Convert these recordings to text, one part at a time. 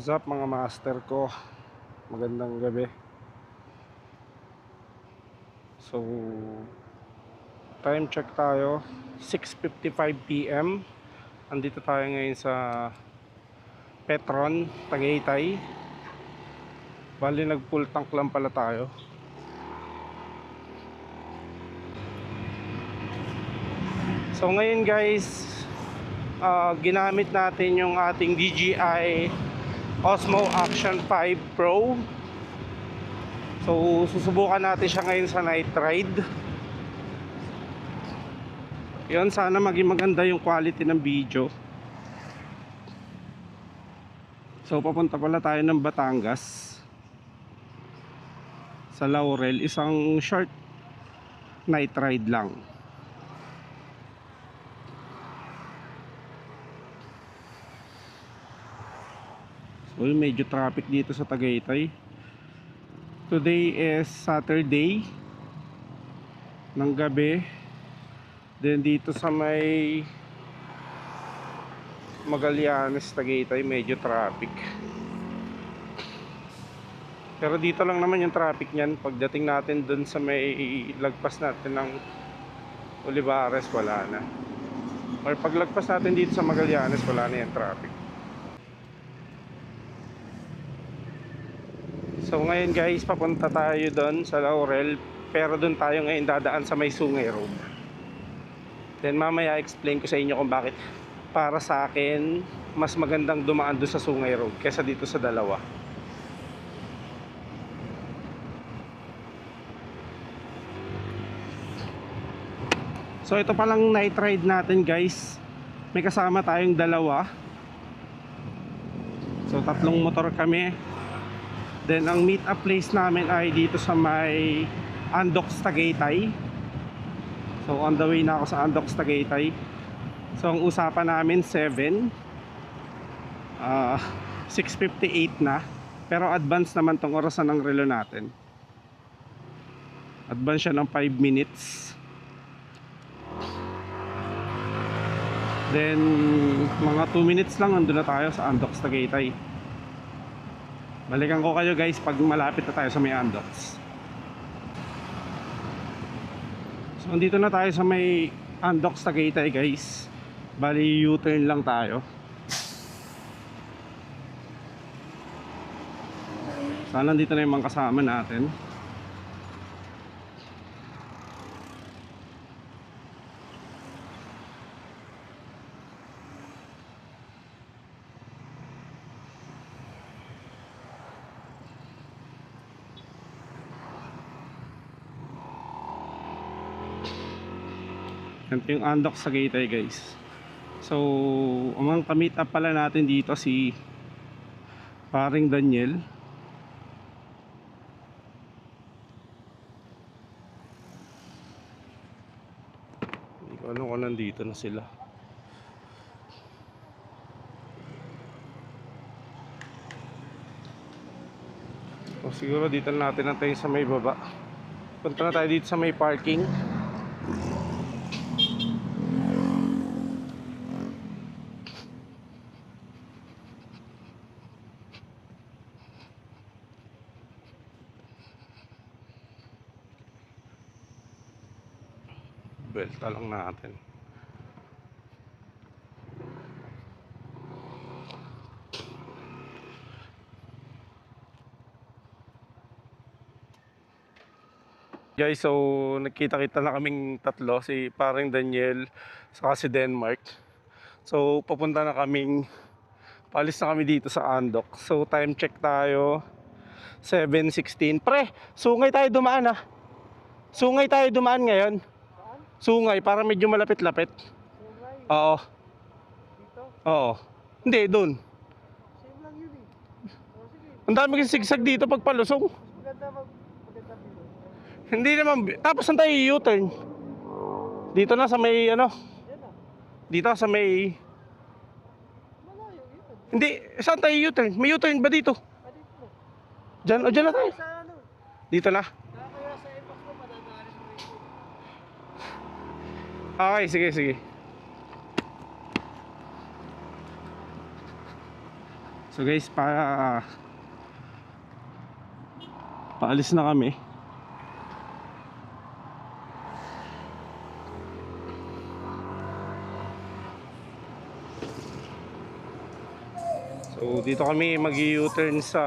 What's up mga master ko? Magandang gabi. So, time check tayo. 6:55 PM. Andito tayo ngayon sa Petron, Tagaytay. Bali nag full tank lang pala tayo. So ngayon guys, ginamit natin yung ating DJI Osmo Action 5 Pro. So susubukan natin siya ngayon sa night ride. Yun, sana maging maganda yung quality ng video. So papunta pala tayo ng Batangas sa Laurel. Isang short night ride lang. So medyo traffic dito sa Tagaytay. Today is Saturday ng gabi. Then dito sa may Magallanes, Tagaytay, medyo traffic. Pero dito lang naman yung traffic niyan. Pagdating natin dun sa may lagpas natin ng Olivares, wala na. Or paglagpas natin dito sa Magallanes, wala na yung traffic. So ngayon guys, papunta tayo doon sa Laurel. Pero doon tayo ngayon dadaan sa may Sungay Road. Then mamaya explain ko sa inyo kung bakit para sa akin mas magandang dumaan doon sa Sungay Road kaysa dito sa dalawa. So ito palang night ride natin guys. May kasama tayong dalawa. So tatlong motor kami. Then ang meet up place namin ay dito sa may Andox, Tagaytay. So on the way na ako sa Andox, Tagaytay. So ang usapan namin 7 6:58 na. Pero advance naman tong orasan ng relo natin. Advance siya ng 5 minutes. Then mga 2 minutes lang nandun na tayo sa Andox, Tagaytay. Balikan ko kayo guys pag malapit na tayo sa may Andox. So andito na tayo sa may Andox, Tagaytay guys. Bali U-turn lang tayo. Sana nandito na yung mga kasama natin. Ito yung Andox sa Tagaytay guys. So amang ka-meet up pala natin dito si paring Daniel. Hindi ko alam kung nandito na sila. O siguro dito na natin natin sa may baba. Punta na tayo dito sa may parking. Belta lang natin. Guys, so nagkita-kita na kaming tatlo, si paring Daniel saka si Denmark. So papunta na kaming, paalis na kami dito sa Andox. So time check tayo 7:16. Pre, sungay tayo dumaan ah. Sungay tayo dumaan ngayon. Sungay, para medyo malapit-lapit. Sungay? Oo. Dito? Oo. Hindi, doon. Same lang yun eh. O sige, Ang dami kasing sigsag dito pag palusong. mas maganda dito. Hindi naman, tapos saan tayo U-turn? Dito na sa may ano? Yan ah. Dito sa may... Malayo yun. Hindi, saan tayo U-turn? May U-turn ba dito? Dito. Diyan, o diyan na tayo. Sa ano? Dito na. Kaya sa Epoch mo, madadaanin mo dito. Okay, sige, sige. So guys, paalis na kami. So dito kami mag-u-turn sa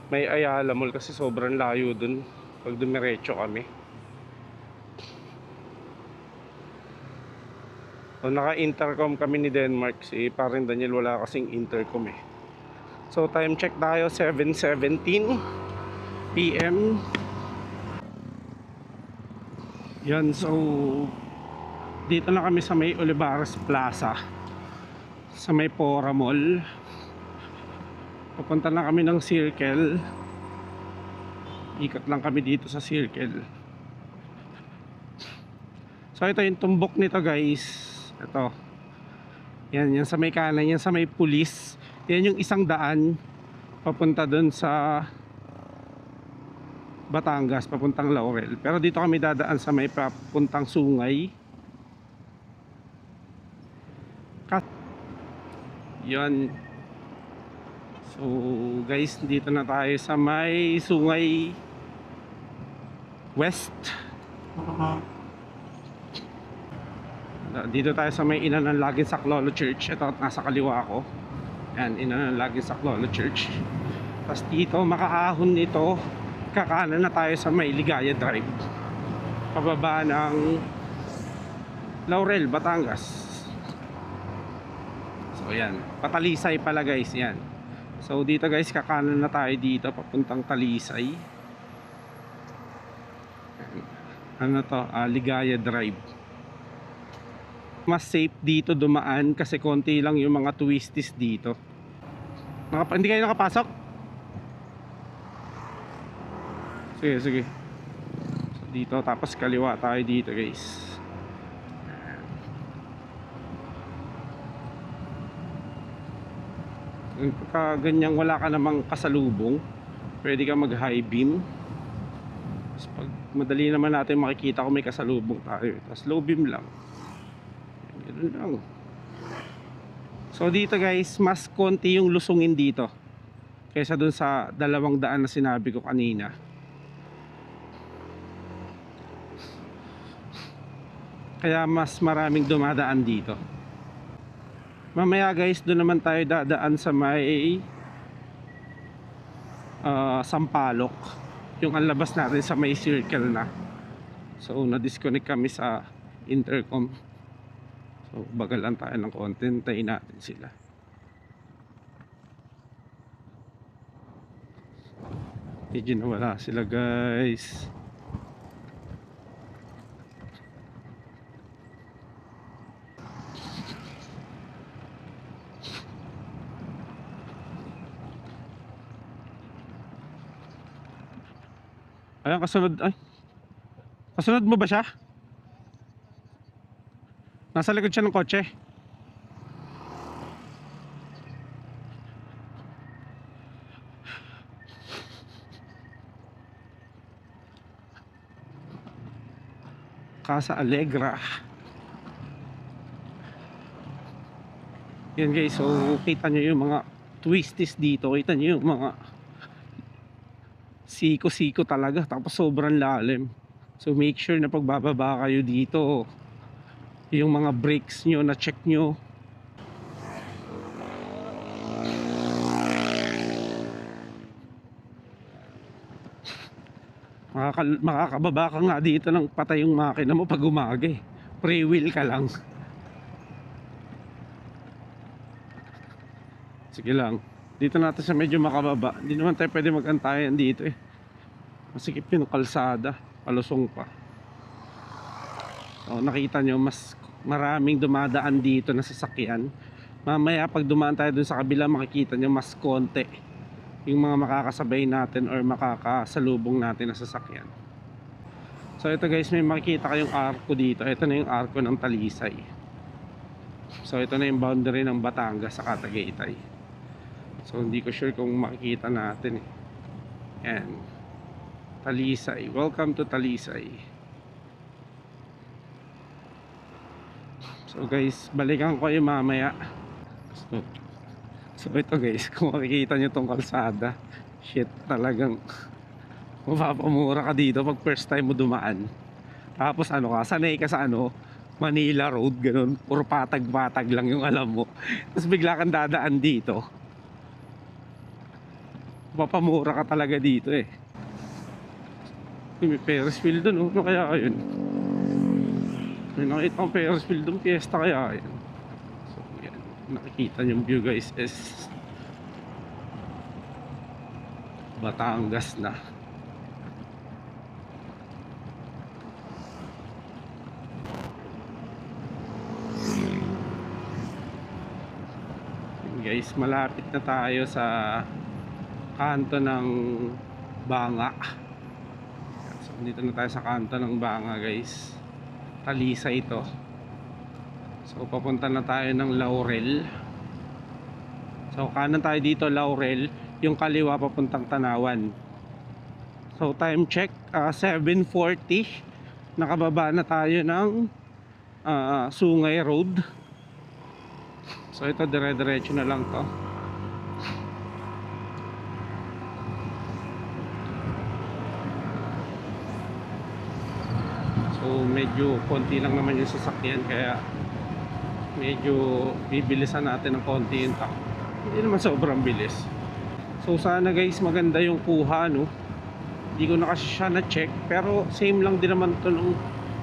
may Ayala Mall kasi sobrang layo dun pag dumiretso kami. So naka-intercom kami ni Denmark, si paring Daniel wala kasing intercom eh. So time check tayo, 7:17 PM. Yan, so dito na kami sa may Olivares Plaza, sa may Pora Mall. Papunta na kami ng Circle. Ikot lang kami dito sa Circle. So ito yung tumbok nito guys. Ito. Yan sa may kanan, yan sa may pulis. Yan yung isang daan papunta dun sa Batangas, papuntang Laurel. Pero dito kami dadaan sa may papuntang Sungay. Yan. So guys, dito na tayo sa may Sungay West. Dito tayo sa may Ina ng Laging Saklolo Church. Ito, nasa kaliwa ko. Yan, Ina ng Laging Saklolo Church. Tapos dito, makaahon nito, kakanan na tayo sa may Ligaya Drive, pababa ng Laurel, Batangas. So yan, patalisay pala guys, yan. So dito guys, kakanan na tayo dito papuntang Talisay. Ano to? Ligaya Drive. Mas safe dito dumaan kasi konti lang yung mga twisties dito. Hindi kayo nakapasok? Sige. So dito, tapos kaliwa tayo dito guys. Pagka ganyang wala ka namang kasalubong, pwede ka mag high beam. Tapos pag madali naman natin makikita kung may kasalubong tayo, tapos low beam lang. Ganun lang. So dito guys, mas konti yung lusungin dito kaysa dun sa 200 na sinabi ko kanina. Kaya mas maraming dumadaan dito. Mamaya guys, doon naman tayo dadaan sa may Sampaloc, yung anlabas natin sa may Circle na. So na-disconnect kami sa intercom. So bagalan tayo ng konti, hintayin natin sila. Medyo nawala sila guys. Ayan, kasunod. Ay, kasunod mo ba siya? Nasa likod siya ng kotse. Casa Alegra. Yan guys, so kita nyo yung mga twisties dito. Kita nyo yung mga siko-siko talaga, tapos sobrang lalim. So make sure na pagbababa kayo dito, yung mga brakes nyo na check nyo. Makakababa ka nga dito ng patay yung makina mo pag umaga eh. Pre-wheel ka lang. Sige lang, dito natin sa medyo makababa. Hindi naman tayo pwede mag-antayan dito eh. Masikip yung kalsada, palusong pa. So nakita nyo, mas maraming dumadaan dito na sasakyan. Mamaya pag dumaan tayo dun sa kabila, makikita nyo mas konti yung mga makakasabay natin or makakasalubong natin na sasakyan. So ito guys, may makikita kayong arko dito. Ito na yung arko ng Talisay. So ito na yung boundary ng Batangas sa Tagaytay. So hindi ko sure kung makikita natin eh. Yan, Talisay. Welcome to Talisay. So guys, balikan ko kayo mamaya. So ito guys, kung makikita nyo tong kalsada, shit, talagang mapapamura ka dito pag first time mo dumaan. Tapos ano ka, sanay ka sa ano, Manila Road, ganun, puro patag-patag lang yung alam mo. Tapos bigla kang dadaan dito, mapapamura ka talaga dito eh. May Ferris wheel dun, oh. Ano kaya yun? May nakita akong Ferris wheel dun, fiesta kaya yun. So yan, nakikita yung view guys is Batangas na. Guys, malapit na tayo sa kanto ng Banga. So dito na tayo sa kanto ng Banga guys. Talisa ito. So papunta na tayo ng Laurel. So kanan tayo dito Laurel, yung kaliwa papuntang Tanawan. So time check 7:40. Nakababa na tayo ng Sungay Road. So ito dire-diretso na lang to. So medyo konti lang naman yung sasakyan, kaya medyo bibilisan natin ng konti yung takbo. Hindi naman sobrang bilis. So sana guys maganda yung kuha, no. Hindi ko na kasi siya na-check, pero same lang din naman to nung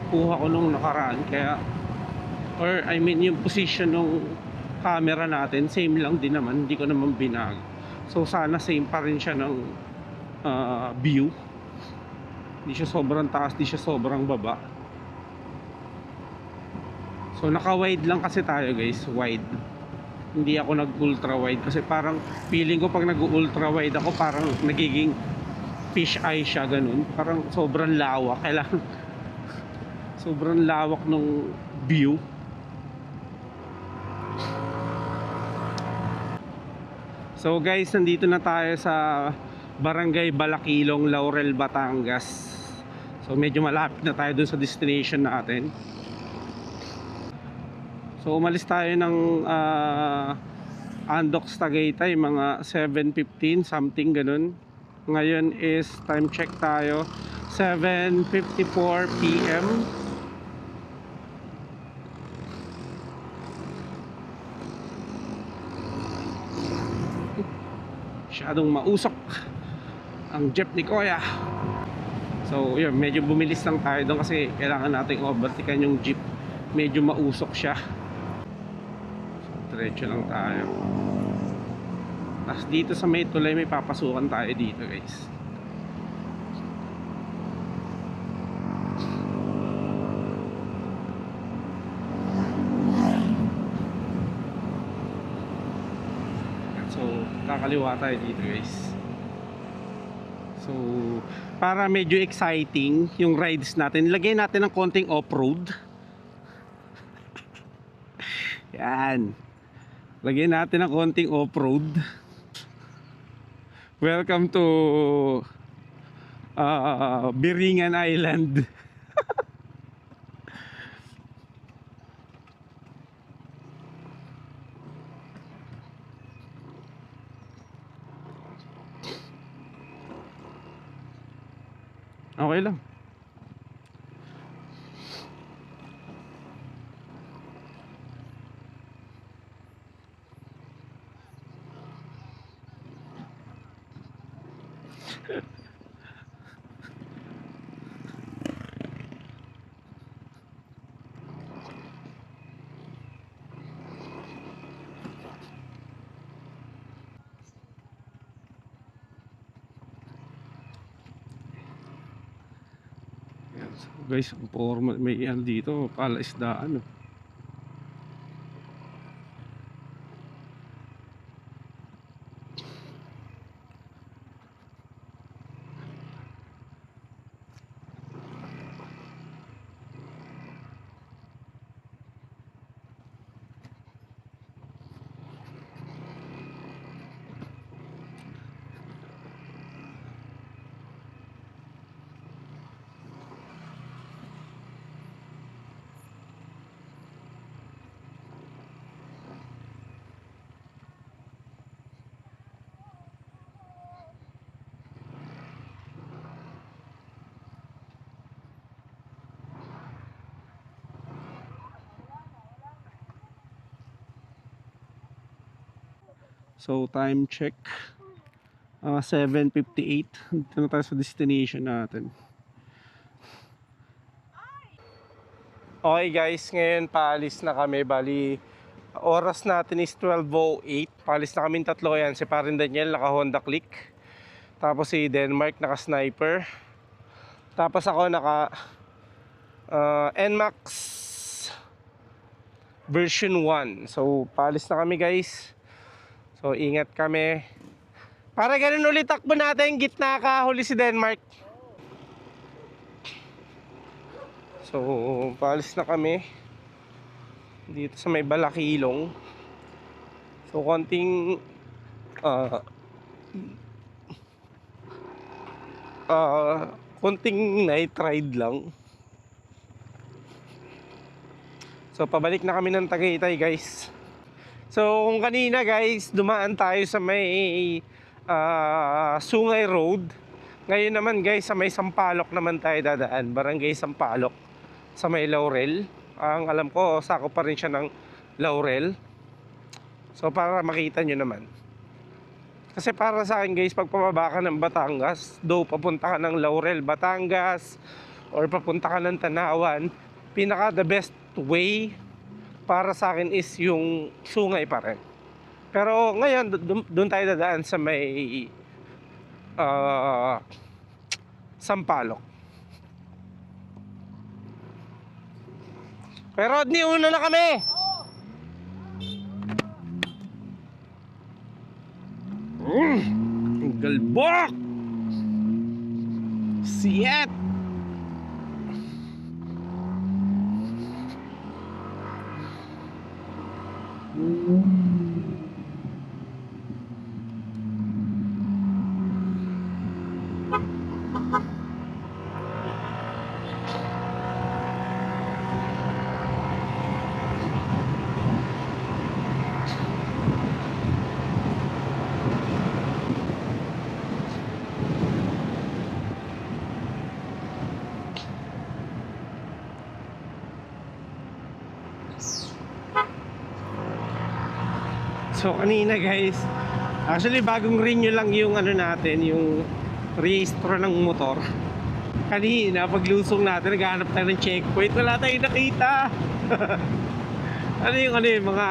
kuha ko nung nakaraan, kaya or I mean yung position ng camera natin same lang din naman, hindi ko naman binago. So sana same pa rin siya ng view. Hindi siya sobrang taas, hindi siya sobrang baba. So naka wide lang kasi tayo guys, wide. Hindi ako nag ultra wide kasi parang feeling ko pag nag ultra wide ako parang nagiging fish eye siya, ganun. Parang sobrang lawak, kailangan sobrang lawak ng view. So guys, nandito na tayo sa Barangay Balakilong, Laurel, Batangas. So medyo malapit na tayo dun sa destination natin. So umalis tayo ng Andox, Tagaytay mga 7:15 something ganun. Ngayon is time check tayo 7:54 PM. Masyadong mausok ang jeep ni Kuya. So yun, medyo bumilis lang tayo doon kasi kailangan nating overtaken yung jeep. Medyo mausok siya. So diretso lang tayo. Tapos dito sa may tulay may papasukan tayo dito guys. So kakaliwa tayo dito guys. So para medyo exciting yung rides natin, lagay natin ng konting off-road. Yan, lagyan natin ng konting off-road. Welcome to Biringan Island. Okay lang. So guys, may ano dito, palaisdaan. So time check 7:58. Dito na tayo sa destination natin. Okay guys, ngayon paalis na kami. Bali, oras natin is 12:08. Paalis na kami tatlo yan. Si Parin Daniel naka Honda Click. Tapos si Denmark naka Sniper. Tapos ako naka NMAX version 1. So paalis na kami guys. So ingat kami. Para ganun ulit takbo natin, gitna ka, huli si Denmark. So paalis na kami dito sa may Balakilong. So konting konting night ride lang. So pabalik na kami ng Tagaytay guys. So kung kanina guys, dumaan tayo sa may Sungay Road. Ngayon naman guys, sa may Sampaloc naman tayo dadaan. Barangay Sampaloc sa may Laurel. Ang alam ko, sakop pa rin siya ng Laurel. So para makita nyo naman. Kasi para sa akin guys, pag pababa ka ng Batangas, though papunta ka ng Laurel, Batangas, or papunta ka ng Tanawan, pinaka the best way para sa akin is yung Sungay pa rin. Pero ngayon, doon tayo dadaan sa may Sampaloc. Pero Rodney, una na kami! Ang galbok! Siyet! So kanina guys, actually bagong renew lang yung ano natin, yung rehistro ng motor. Kanina paglusong natin, naghahanap tayo ng checkpoint, wala tayong nakita. ano yung mga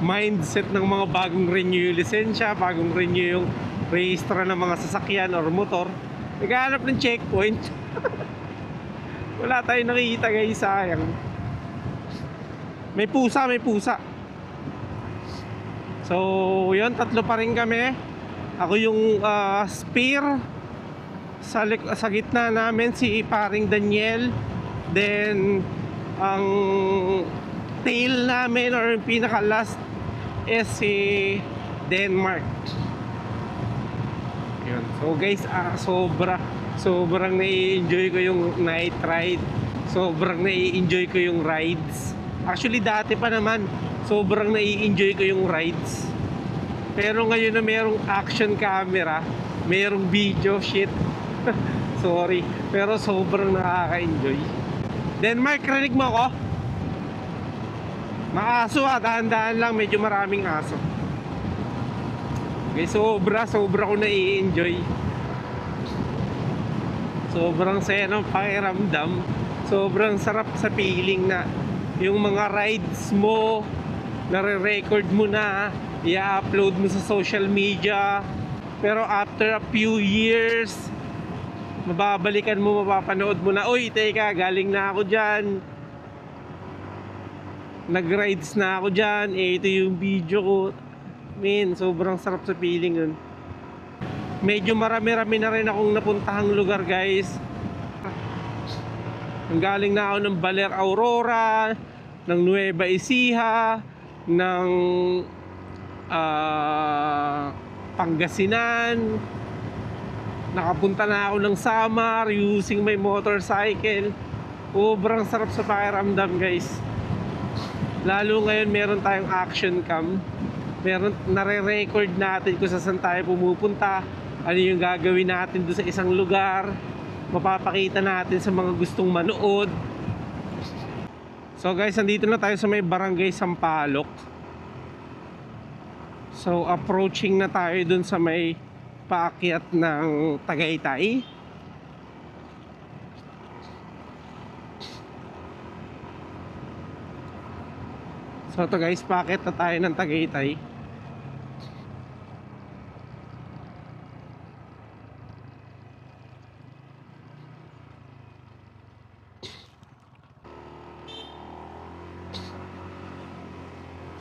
mindset ng mga bagong renew yung lisensya, bagong renew yung rehistro ng mga sasakyan or motor. Naghahanap ng checkpoint. Wala tayong nakita guys, sayang. May pusa. So, yun, tatlo pa rin kami. Ako yung spear. Sa gitna namin si Paring Daniel. Then, ang tail namin or yung pinaka last is si Denmark. Yun. So guys, sobrang nai-enjoy ko yung night ride. Sobrang nai-enjoy ko yung rides. Actually dati pa naman, sobrang nai-enjoy ko yung rides. Pero ngayon na merong action camera, merong video, shit. Sorry, pero sobrang nakaka-enjoy. Denmark, rinig mo ako? Maaso dahan-dahan lang, medyo maraming aso. Okay, sobra ko nai-enjoy. Sobrang saya ng pakiramdam. Sobrang sarap sa feeling na yung mga rides mo, nare-record mo na, i-upload mo sa social media. Pero after a few years, mababalikan mo, mapapanood mo na, uy, teka, galing na ako dyan. Nag-rides na ako dyan. Ito yung video ko. Man, sobrang sarap sa feeling yun. Medyo marami-rami na rin akong napuntahang lugar guys. Galing na ako ng Baler Aurora, ng Nueva Ecija, ng Pangasinan. Nakapunta na ako ng Samar using my motorcycle. Sobrang sarap sa pakiramdam guys. Lalo ngayon meron tayong action cam. Meron, nare-record natin kung saan tayo pumupunta, ano yung gagawin natin doon sa isang lugar, mapapakita natin sa mga gustong manood. So guys, nandito na tayo sa may Barangay Sampaloc. So approaching na tayo dun sa may paakyat ng Tagaytay. So ito guys, paakyat na tayo ng Tagaytay.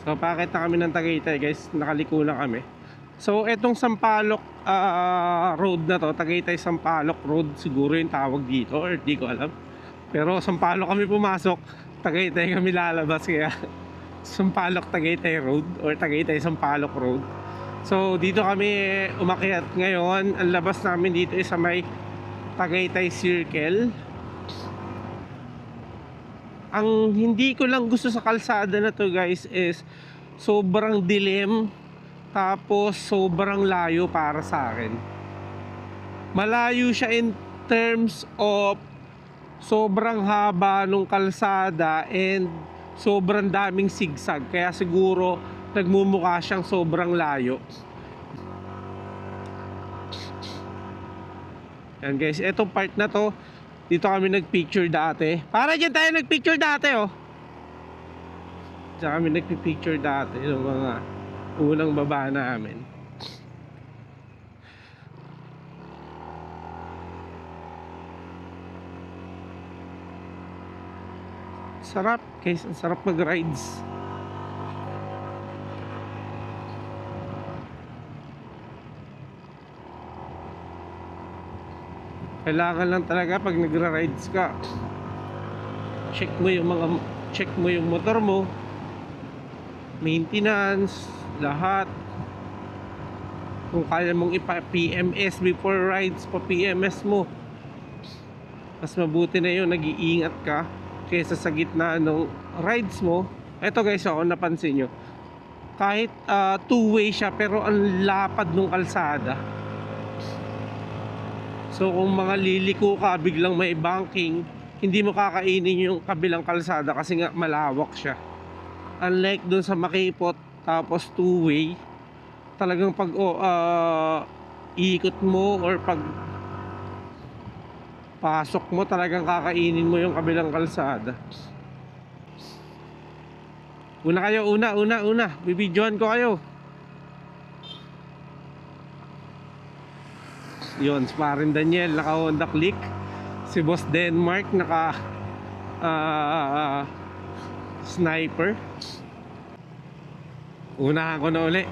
So paakyat na kami ng Tagaytay guys, nakaliko na kami. So etong Sampaloc road na to, Tagaytay Sampaloc Road siguro yung tawag dito, or di ko alam. Pero Sampaloc kami pumasok, Tagaytay kami lalabas, kaya Sampaloc Tagaytay Road or Tagaytay Sampaloc Road. So dito kami umakyat ngayon. Ang labas namin dito is sa may Tagaytay Circle. Ang hindi ko lang gusto sa kalsada na to guys is sobrang dilim, tapos sobrang layo para sa akin. Malayo siya in terms of sobrang haba nung kalsada and sobrang daming sigsag, kaya siguro nagmumukha siyang sobrang layo. Yan guys, etong part na to, dito kami nagpicture dati. Para dyan tayo nagpicture dati, oh. Diyan kami nagpipicture dati, yung mga unang baba namin. Sarap guys, ang sarap mag-rides. Kailangan lang talaga pag nagra-rides ka, check mo yung motor mo, maintenance, lahat. Kung kaya mong ipa-PMS before rides, pa-PMS mo. Mas mabuti na yun, nag-iingat ka kaysa sa gitna ng rides mo. Eto guys, ako napansin nyo, kahit two-way siya pero ang lapad ng kalsada. So kung mga liliko ka, biglang may banking, hindi mo kakainin yung kabilang kalsada kasi nga malawak siya. Unlike dun sa makipot tapos two-way, talagang pag ikot mo or pag pasok mo, talagang kakainin mo yung kabilang kalsada. Una kayo, una. Bibidyohan ko kayo. Yun, si Parin Daniel naka Honda Click. Si Boss Denmark naka Sniper. Unahan ko na uli.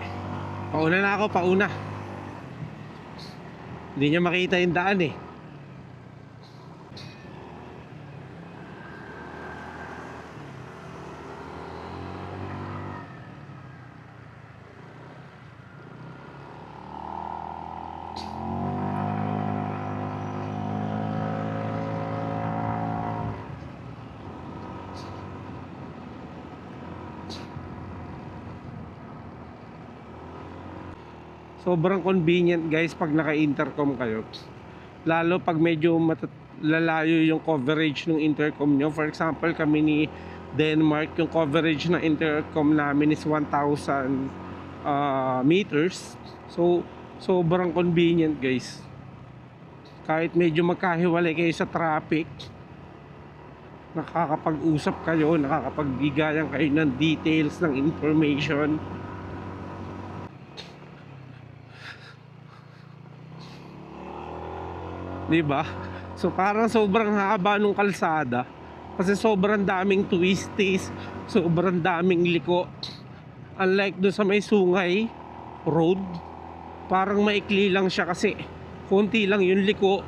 Pauna na ako, pauna. Hindi niya makita yung daan eh. Sobrang convenient guys pag naka-intercom kayo. Lalo pag medyo lalayo yung coverage ng intercom nyo. For example, kami ni Denmark, yung coverage ng intercom namin is 1,000 meters. So, sobrang convenient guys. Kahit medyo magkahiwalay kayo sa traffic, nakakapag-usap kayo, nakakapagbigayan kayo ng details, ng information. Diba? So parang sobrang haba nung kalsada kasi sobrang daming twisties, sobrang daming liko. Unlike doon sa may Sungay Road, parang maikli lang siya kasi konti lang yung liko,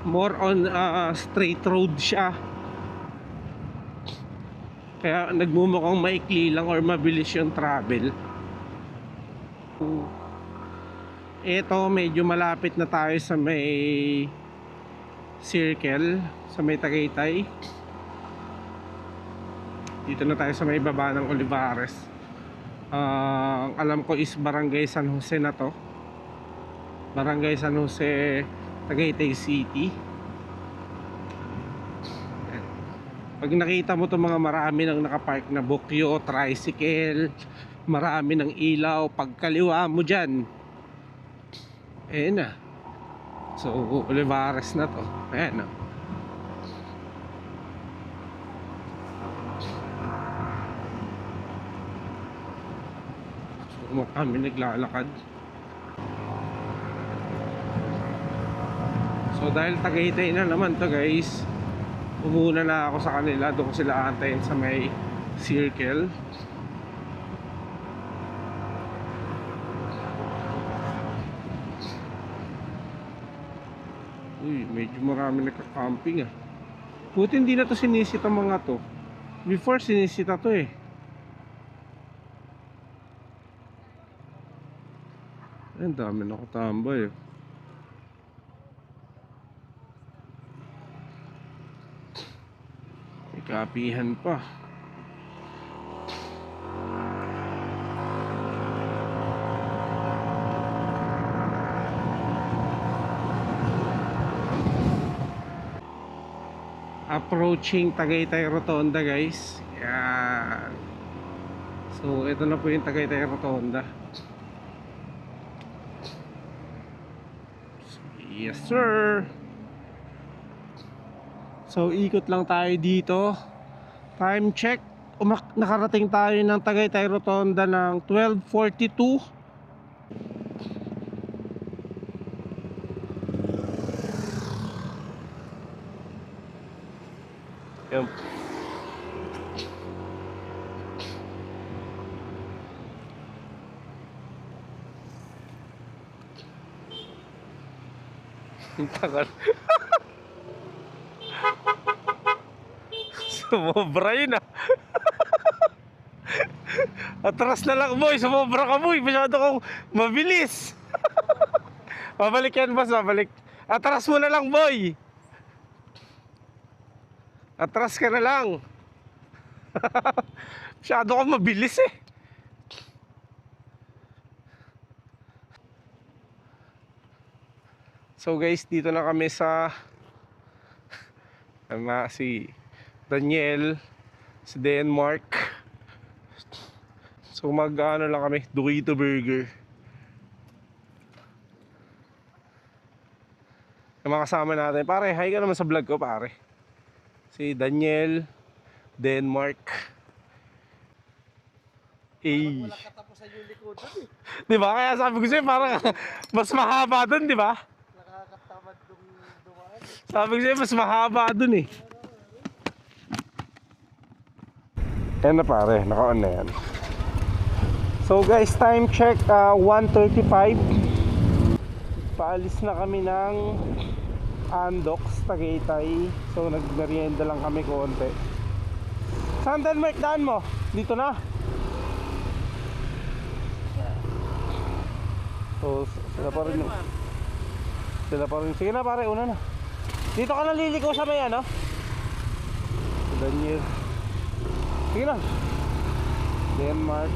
more on straight road siya. Kaya nagmumukhang maikli lang or mabilis yung travel. Ito, medyo malapit na tayo sa may Circle, sa may Tagaytay. Dito na tayo sa may baba ng Olivares. Alam ko is Barangay San Jose na to. Barangay San Jose, Tagaytay City. Pag nakita mo to, mga marami nang nakapark na bukyo, tricycle, marami ng ilaw pagkaliwa mo dyan. Ayan na. So Olivares na to. Ayan na. So kami naglalakad. So dahil Tagaytay na naman to guys, umuna na ako sa kanila. Doon ko sila antayin sa may circle. Uy, medyo marami nagka-camping ah. Buti hindi na to sinisita mga to. Before sinisita to eh. Ang dami nakatambay eh. May kapihan pa. Approaching Tagaytay Rotonda guys. Yan. So ito na po yung Tagaytay Rotonda. Yes sir. So ikot lang tayo dito. Time check. Nakarating tayo ng Tagaytay Rotonda ng 12:42. Yun. Tagal. Sumobra yun ah. Atras na lang boy, sumobra ka boy. Masyado kong mabilis. Babalik yan boss, babalik. Atras mo na lang boy. Atras ka na lang. Masyado kong mabilis eh. So guys, dito na kami sa si Daniel, si Denmark. So mag-ano lang kami, Dorito Burger. Yung mga kasama natin, pare, hi ka naman sa vlog ko pare. Si Daniel, Denmark. Walang katapusan yung likod doon eh. Diba? Kaya sabi ko sa'yo, parang mas mahaba dun, diba? Nakakatamad dumaan. Sabi ko sa'yo, mas mahaba dun eh. Yan na pare, naka-on na yan. So guys, time check 1:35. Paalis na kami ng Andox, Tagaytay. So nagmerienda lang kami konti. Saan Denmark daan mo? Dito na? So sila pa rin. Sila pa rin. Sige na pare, una na. Dito ka na liliko sa may ano? Daniel. Sige na. Denmark.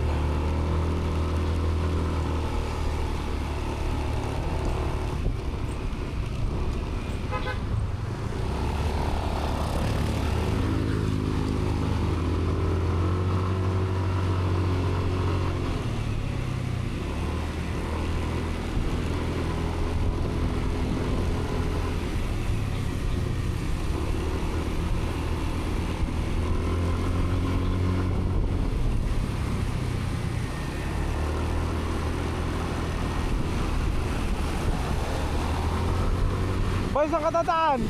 Boy, saan ka tataan?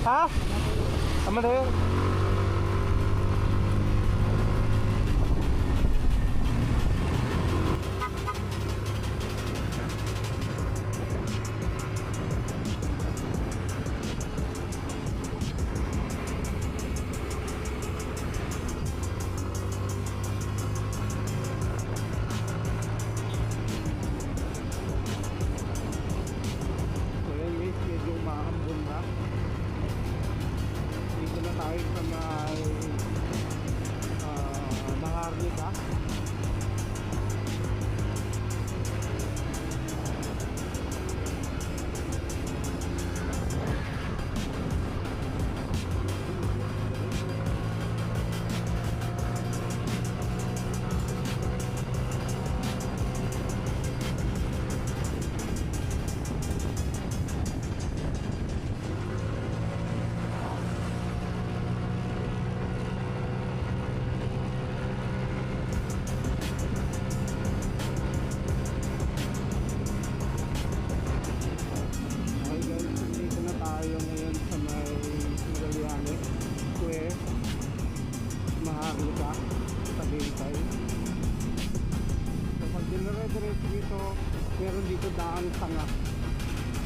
Ha? Tama na yun. So yun guys, medyo umaambon na. Dito na tayo sa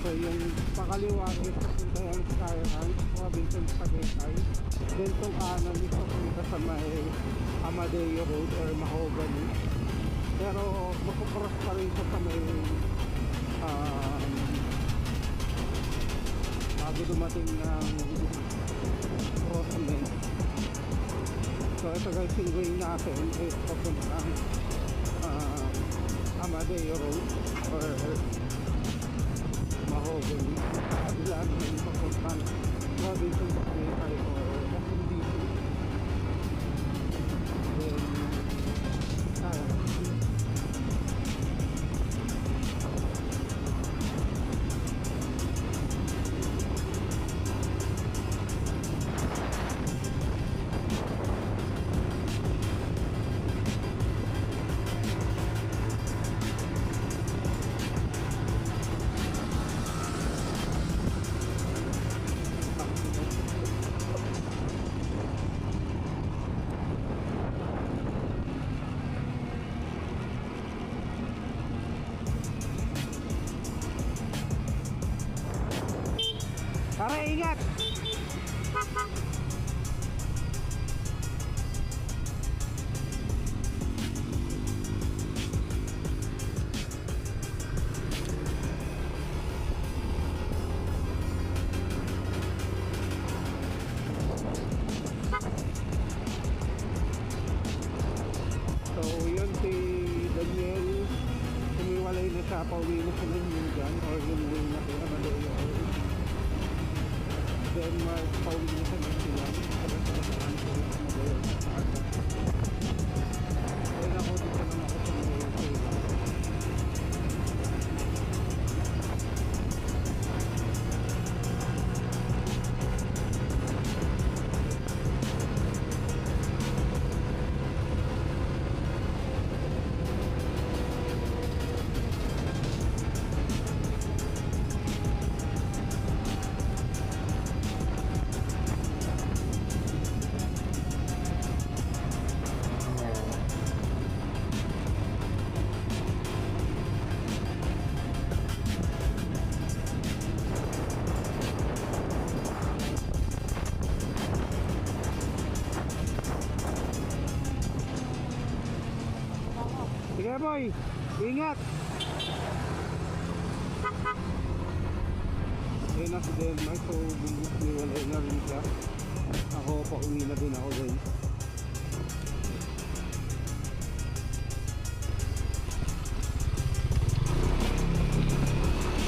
So yung pakaliwa is papunta yung Skyranch, Robinson Tagaytay. Then itong kanan is papunta sa may Amadeo Road or Mahogany. Pero magkukross pa rin siya sa may bago dumating ng crossing. So ito guys, yung way natin is papuntang Amadeo Road or Mahogany. Kabila naman papuntang Robinson Tagaytay or SMDC. Then tara, ingat! So yun si Daniel, sumiwalay na siya, pauwi na siya ng Yugan or yung way na kaya Amadeo. Denmark, pauwi na siya ng Silang. Ayun ako, dito naman ako sa mga sige boy, ingat! Ayun na si Denmark, so biniwalay na rin siya. Ako, pauwi na din ako guys.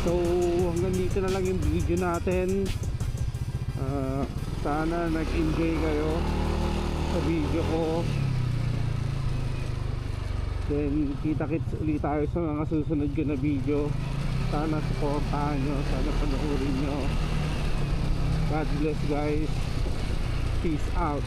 So hanggang dito na lang yung video natin. Sana nag-enjoy kayo sa video ko. Then kita-kits ulit tayo sa mga susunod ko na video. Sana supportahan nyo, sana panoorin nyo. God bless guys. Peace out.